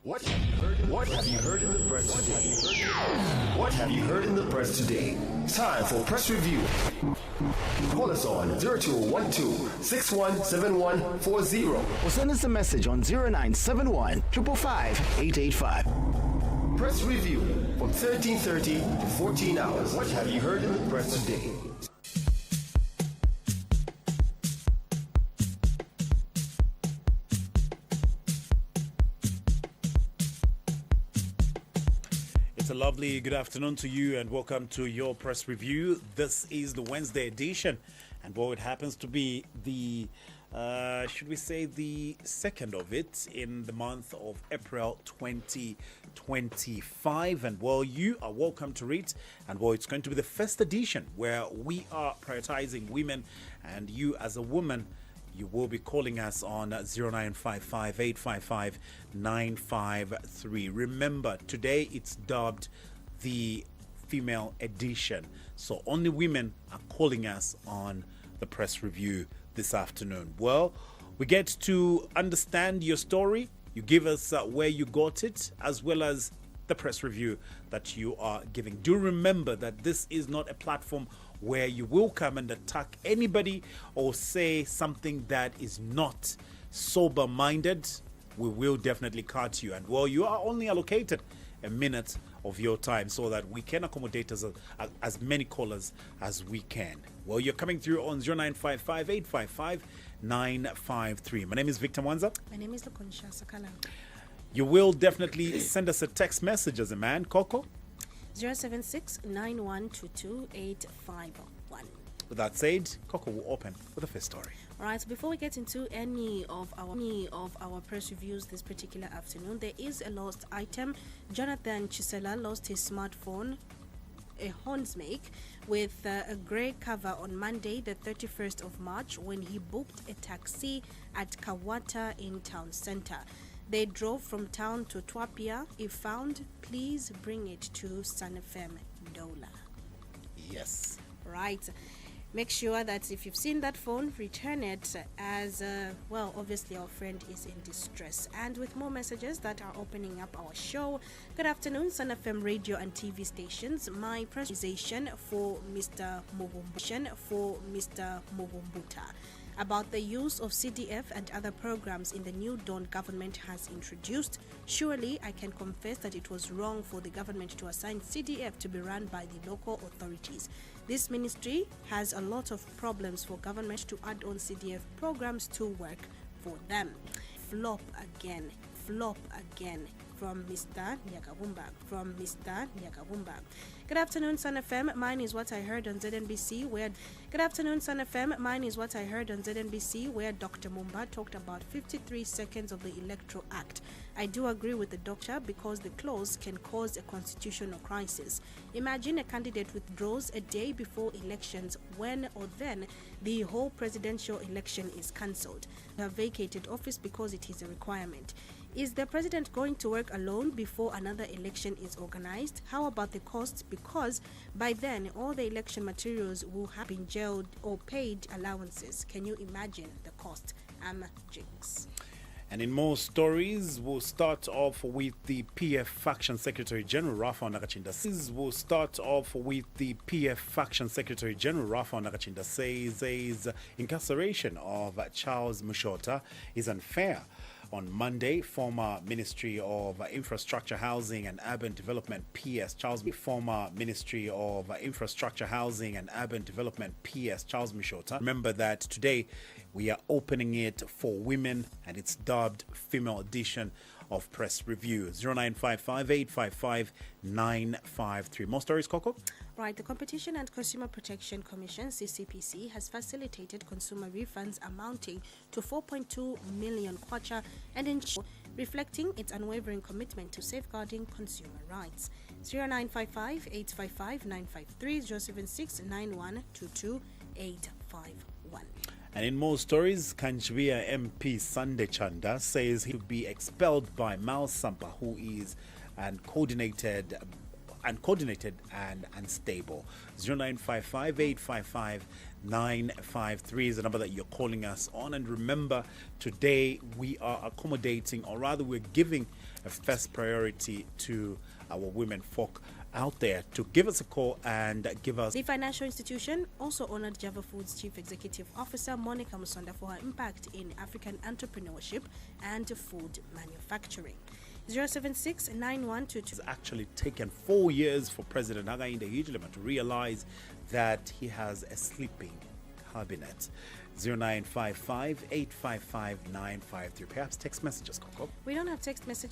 What have you heard in the press today? What have you heard in the press today? Time for press review. Call us on 0212 617140 or send us a message on 0971 555 885. Press review from 13:30 to 14 hours. What have you heard in the press today? It's a lovely good afternoon to you and welcome to your press review. This is the Wednesday edition, and it happens to be the should we say the second of it in the month of April 2025. And you are welcome to it. And it's going to be the first edition where we are prioritizing women, and you as a woman, you will be calling us on 0955 855 953. Remember, today it's dubbed the female edition. So only women are calling us on the press review this afternoon. We get to understand your story. You give us where you got it, as well as the press review that you are giving. Do remember that this is not a platform where you will come and attack anybody or say something that is not sober-minded. We will definitely cut you. And you are only allocated a minute of your time so that we can accommodate as many callers as we can. You're coming through on 0955 855 953. My name is Victor Mwanza. My name is Lakonsha Sakala. You will definitely send us a text message as a man, Coco. 076 9122 851. With that said, Coco will open with the first story. All right, so before we get into any of our press reviews this particular afternoon, there is a lost item. Jonathan Chisela lost his smartphone, a Hornsmake, with a grey cover on Monday, the 31st of March, when he booked a taxi at Kawata in town center. They drove from town to Twapia. If found, please bring it to Sanfem Dola. Yes. Right. Make sure that if you've seen that phone, return it as, obviously our friend is in distress. And with more messages that are opening up our show. Good afternoon, Sun FM radio and TV stations. My presentation for Mr. Mugumbuta about the use of CDF and other programs in the new Dawn government has introduced. Surely I can confess that it was wrong for the government to assign CDF to be run by the local authorities. This ministry has a lot of problems for government to add on CDF programs to work for them. Flop again. From Mr. Nyakabumba. Good afternoon, Sun FM. Mine is what I heard on ZNBC where Dr. Mumba talked about 53 seconds of the Electoral Act. I do agree with the doctor because the clause can cause a constitutional crisis. Imagine a candidate withdraws a day before elections when or then the whole presidential election is cancelled. They have vacated office because it is a requirement. Is the president going to work alone before another election is organized? How about the costs? Because by then, all the election materials will have been jailed or paid allowances. Can you imagine the cost? Jinx. And in more stories, we'll start off with the PF Faction Secretary General Rafa Nakachinda. Says incarceration of Charles Mushota is unfair. On Monday, former Ministry of Infrastructure, Housing and Urban Development PS Charles Mushota. Remember that today we are opening it for women, and it's dubbed female edition of press review. 0955 855 953. More stories, Coco? Right, the Competition and Consumer Protection Commission, CCPC, has facilitated consumer refunds amounting to 4.2 million kwacha and reflecting its unwavering commitment to safeguarding consumer rights. 0955 855 953 076 9122 851. And in more stories, Kanchvia MP Sunday Chanda says he'll be expelled by Mal Sampa, who is and coordinated and coordinated and stable. 0955-855-953 is the number that you're calling us on. And remember, today we are accommodating, or rather we're giving a first priority to our women folk out there to give us a call and give us. The financial institution also honored Java Foods Chief Executive Officer Monica Musonda for her impact in African entrepreneurship and food manufacturing. 076-9122. It's actually taken 4 years for President Hakainde Hichilema to realize that he has a sleeping cabinet. 0955-855-953. Perhaps text messages, Coco. We don't have text messages.